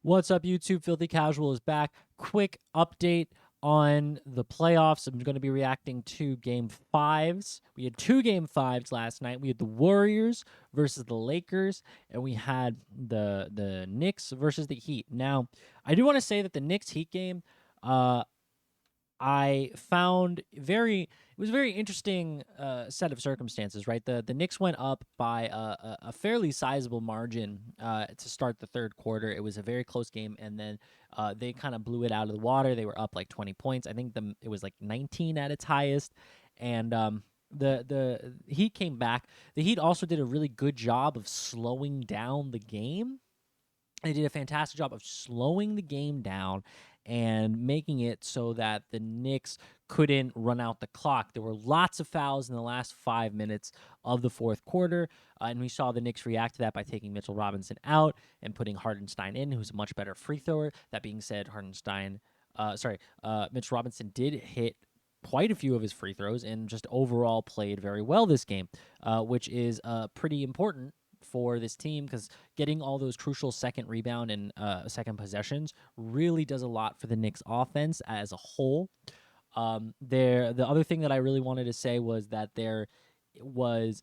What's up, YouTube? Filthy Casual is back. Quick update on the playoffs. I'm going to be reacting to game fives. We had two game fives last night. We had the Warriors versus the Lakers, and we had the Knicks versus the Heat. Now, I do want to say that the Knicks Heat game, I found it was a very interesting set of circumstances, right? The Knicks went up by a fairly sizable margin to start the third quarter. It was a very close game, and then they kind of blew it out of the water. They were up like 20 points. I think it was like 19 at its highest, and the Heat came back. The Heat also did a really good job of slowing down the game. They did a fantastic job of slowing the game down and making it so that the Knicks couldn't run out the clock. There were lots of fouls in the last 5 minutes of the fourth quarter, and we saw the Knicks react to that by taking Mitchell Robinson out and putting Hardenstein in, who's a much better free thrower. That being said, Mitchell Robinson did hit quite a few of his free throws and just overall played very well this game, which is pretty important for this team because getting all those crucial second rebound and second possessions really does a lot for the Knicks offense as a whole. The other thing that I really wanted to say was that there was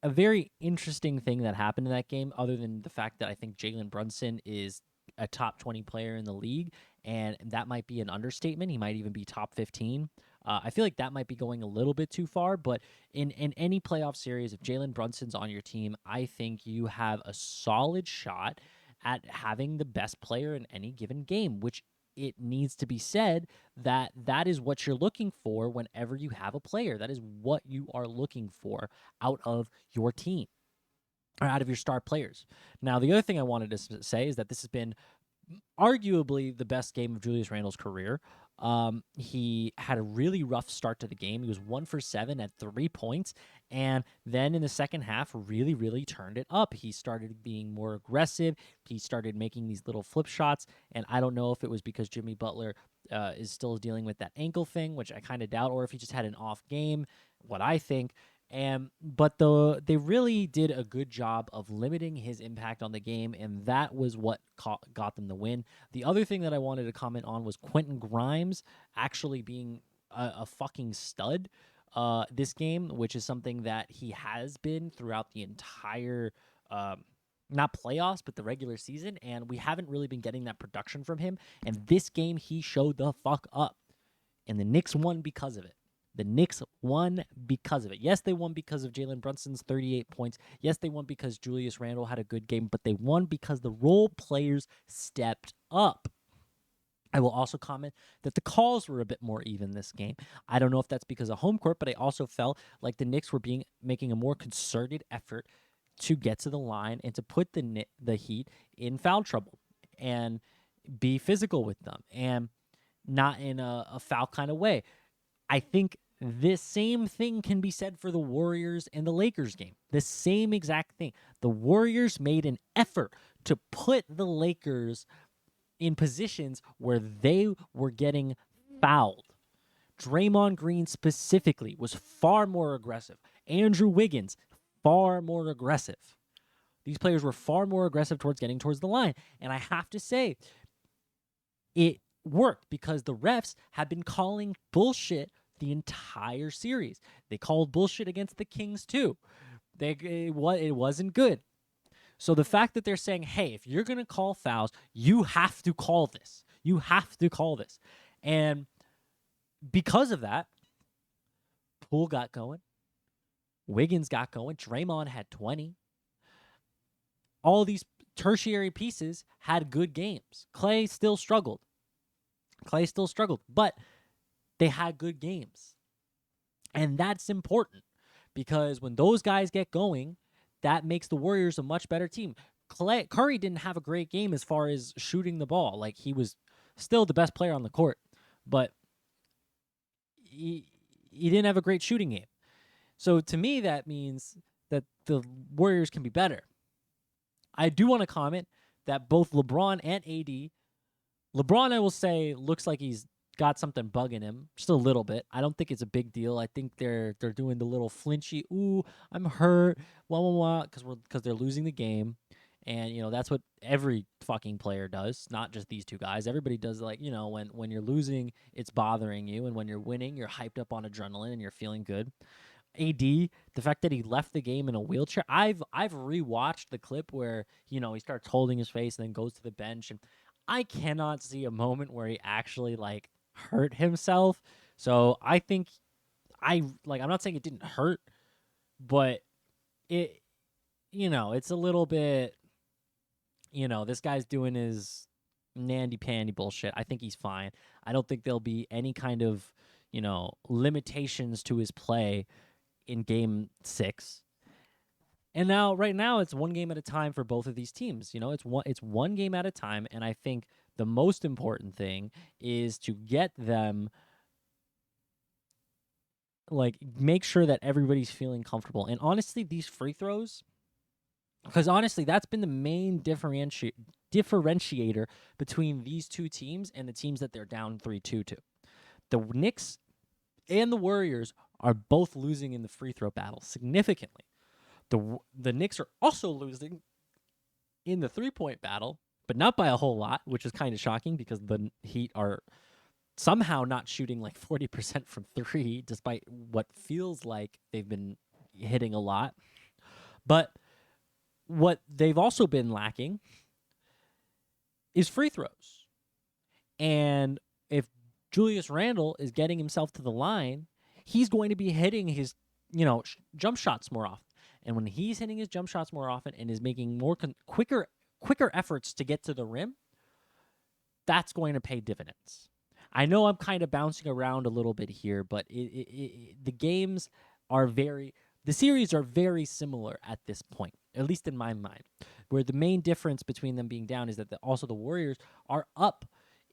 a very interesting thing that happened in that game, other than the fact that I think Jalen Brunson is a top 20 player in the league, and that might be an understatement. He might even be top 15. I feel like that might be going a little bit too far, but in any playoff series, if Jalen Brunson's on your team, I think you have a solid shot at having the best player in any given game, which it needs to be said that that is what you're looking for whenever you have a player. That is what you are looking for out of your team or out of your star players. Now, the other thing I wanted to say is that this has been arguably the best game of Julius Randle's career. He had a really rough start to the game. He was 1 for 7 at 3 points, and then in the second half, really turned it up. He started being more aggressive. He started making these little flip shots, and I don't know if it was because Jimmy Butler is still dealing with that ankle thing, which I kind of doubt, or if he just had an off game. What I think. But they really did a good job of limiting his impact on the game, and that was what got them the win. The other thing that I wanted to comment on was Quentin Grimes actually being a fucking stud this game, which is something that he has been throughout the entire not playoffs, but the regular season, and we haven't really been getting that production from him. And this game, he showed the fuck up, and the Knicks won because of it. The Knicks won because of it. Yes, they won because of Jalen Brunson's 38 points. Yes, they won because Julius Randle had a good game, but they won because the role players stepped up. I will also comment that the calls were a bit more even this game. I don't know if that's because of home court, but I also felt like the Knicks were making a more concerted effort to get to the line and to put the Heat in foul trouble and be physical with them and not in a foul kind of way. I think this same thing can be said for the Warriors and the Lakers game. The same exact thing. The Warriors made an effort to put the Lakers in positions where they were getting fouled. Draymond Green specifically was far more aggressive. Andrew Wiggins, far more aggressive. These players were far more aggressive towards getting towards the line. And I have to say, it worked because the refs had been calling bullshit the entire series. They called bullshit against the Kings too. It wasn't good. So the fact that they're saying, hey, if you're going to call fouls, you have to call this. You have to call this. And because of that, Poole got going. Wiggins got going. Draymond had 20. All these tertiary pieces had good games. Clay still struggled, but they had good games. And that's important because when those guys get going, that makes the Warriors a much better team. Curry didn't have a great game as far as shooting the ball. Like, he was still the best player on the court, but he didn't have a great shooting game. So to me, that means that the Warriors can be better. I do want to comment that both LeBron and AD, LeBron, I will say, looks like he's got something bugging him just a little bit. I don't think it's a big deal. I think they're doing the little flinchy, ooh, I'm hurt, because they're losing the game. And that's what every fucking player does, not just these two guys. Everybody does, like, when you're losing, it's bothering you, and when you're winning, you're hyped up on adrenaline and you're feeling good. AD, the fact that he left the game in a wheelchair. I've rewatched the clip where, he starts holding his face and then goes to the bench, and I cannot see a moment where he actually like hurt himself. So I think I'm not saying it didn't hurt, but it it's a little bit, this guy's doing his nandy pandy bullshit. I think he's fine. I don't think there'll be any kind of, limitations to his play in game 6. And now, right now, it's one game at a time for both of these teams. It's one game at a time, and I think the most important thing is to get them, like, make sure that everybody's feeling comfortable. And honestly, these free throws, because honestly, that's been the main differentiator between these two teams and the teams that they're down 3-2 to. The Knicks and the Warriors are both losing in the free throw battle significantly. The Knicks are also losing in the 3-point battle, but not by a whole lot, which is kind of shocking because the Heat are somehow not shooting like 40% from 3, despite what feels like they've been hitting a lot. But what they've also been lacking is free throws. And if Julius Randle is getting himself to the line, he's going to be hitting his, jump shots more often. And when he's hitting his jump shots more often and is making more quicker efforts to get to the rim, that's going to pay dividends. I know I'm kind of bouncing around a little bit here, but the games are the series are very similar at this point, at least in my mind, where the main difference between them being down is that also the Warriors are up.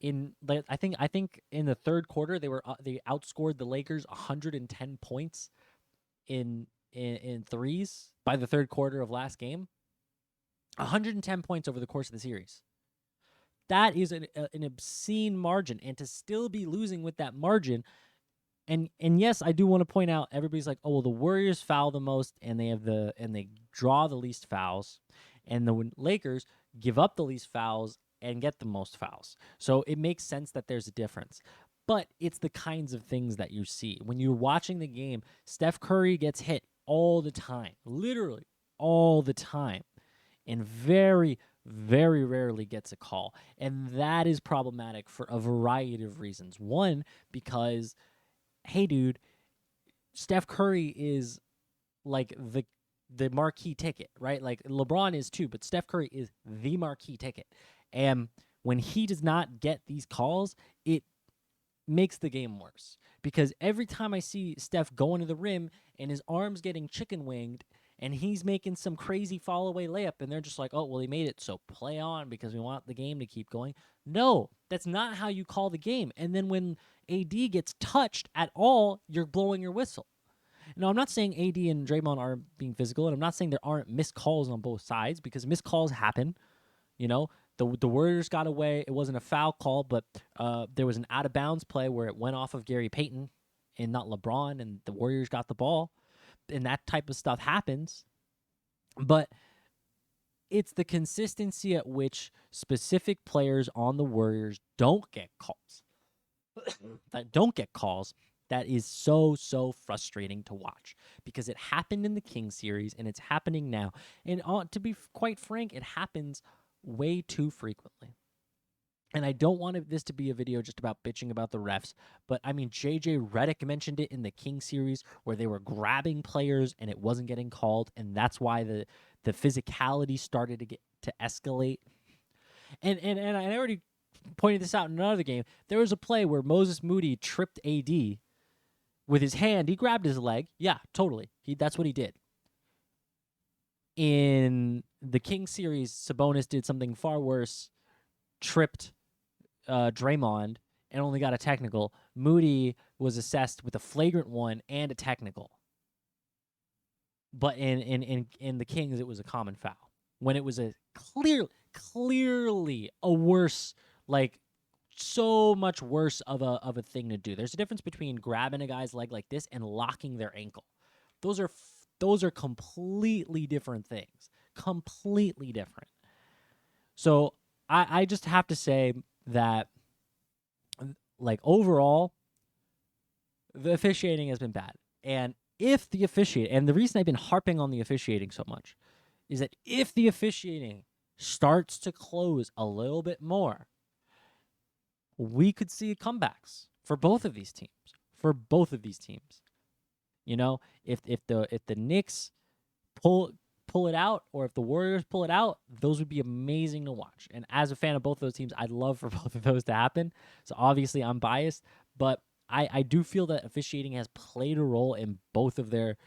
I think in the third quarter they outscored the Lakers 110 points in threes by the third quarter of last game. 110 points over the course of the series. That is an obscene margin, and to still be losing with that margin. And yes, I do want to point out, everybody's like, oh well, the Warriors foul the most, and they draw the least fouls, and the Lakers give up the least fouls and get the most fouls. So it makes sense that there's a difference. But it's the kinds of things that you see when you're watching the game. Steph Curry gets hit all the time, literally all the time, and very, very rarely gets a call. And that is problematic for a variety of reasons. One, because, hey, dude, Steph Curry is like the marquee ticket, right? Like LeBron is too, but Steph Curry is the marquee ticket. And when he does not get these calls, it makes the game worse. Because every time I see Steph going to the rim and his arms getting chicken winged and he's making some crazy fall away layup and they're just like, oh, well, he made it, so play on because we want the game to keep going. No, that's not how you call the game. And then when AD gets touched at all, you're blowing your whistle. Now, I'm not saying AD and Draymond aren't being physical, and I'm not saying there aren't missed calls on both sides, because missed calls happen. The Warriors got away. It wasn't a foul call, but there was an out-of-bounds play where it went off of Gary Payton and not LeBron, and the Warriors got the ball. And that type of stuff happens. But it's the consistency at which specific players on the Warriors don't get calls. That is so, so frustrating to watch, because it happened in the Kings series and it's happening now. And to be quite frank, it happens way too frequently. And I don't want this to be a video just about bitching about the refs, but I mean, JJ Redick mentioned it in the Kings series where they were grabbing players and it wasn't getting called, and that's why the physicality started to escalate. And I already pointed this out in another game. There was a play where Moses Moody tripped AD with his hand. He grabbed his leg. Yeah, totally. That's what he did. In the Kings series, Sabonis did something far worse, tripped Draymond, and only got a technical. Moody was assessed with a flagrant one and a technical. But in the Kings, it was a common foul. When it was a clearly a worse, like, so much worse of a thing to do. There's a difference between grabbing a guy's leg like this and locking their ankle. Those are completely different things. Completely different. So I just have to say that, like, overall, the officiating has been bad. And if the officiating, and the reason I've been harping on the officiating so much is that if the officiating starts to close a little bit more, we could see comebacks for both of these teams. For both of these teams, you know, if the Knicks pull pull it out, or if the Warriors pull it out, those would be amazing to watch. And as a fan of both those teams, I'd love for both of those to happen. So obviously, I'm biased, but I do feel that officiating has played a role in both of their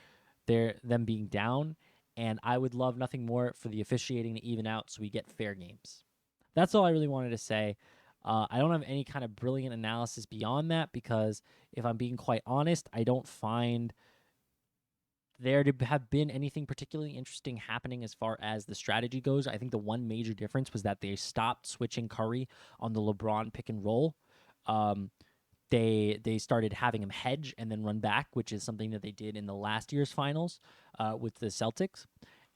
them being down, and I would love nothing more for the officiating to even out so we get fair games. That's all I really wanted to say. I don't have any kind of brilliant analysis beyond that because, if I'm being quite honest, I don't find there to have been anything particularly interesting happening as far as the strategy goes. I think the one major difference was that they stopped switching Curry on the LeBron pick and roll. Um, they started having him hedge and then run back, which is something that they did in the last year's finals with the Celtics.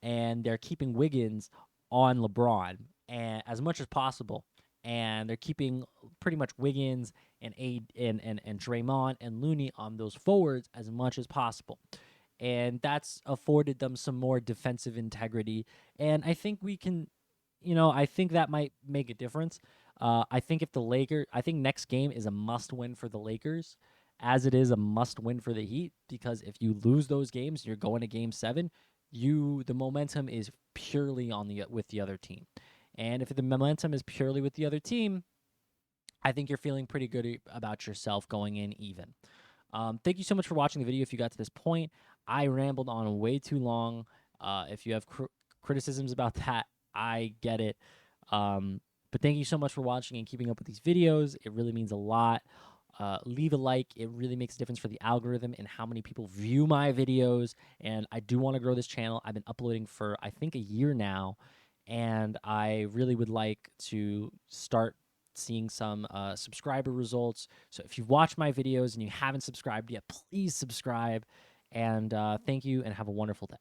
And they're keeping Wiggins on LeBron and as much as possible. And they're keeping pretty much Wiggins and Draymond and Looney on those forwards as much as possible. And that's afforded them some more defensive integrity. And I think we can, I think that might make a difference. I think next game is a must win for the Lakers, as it is a must win for the Heat. Because if you lose those games, you're going to Game 7. The momentum is purely on the with the other team, and if the momentum is purely with the other team, I think you're feeling pretty good about yourself going in even. Thank you so much for watching the video. If you got to this point, I rambled on way too long. If you have criticisms about that, I get it. But thank you so much for watching and keeping up with these videos. It really means a lot. Leave a like. It really makes a difference for the algorithm and how many people view my videos. And I do want to grow this channel. I've been uploading for, I think, a year now. And I really would like to start seeing some subscriber results. So if you've watched my videos and you haven't subscribed yet, please subscribe. And thank you and have a wonderful day.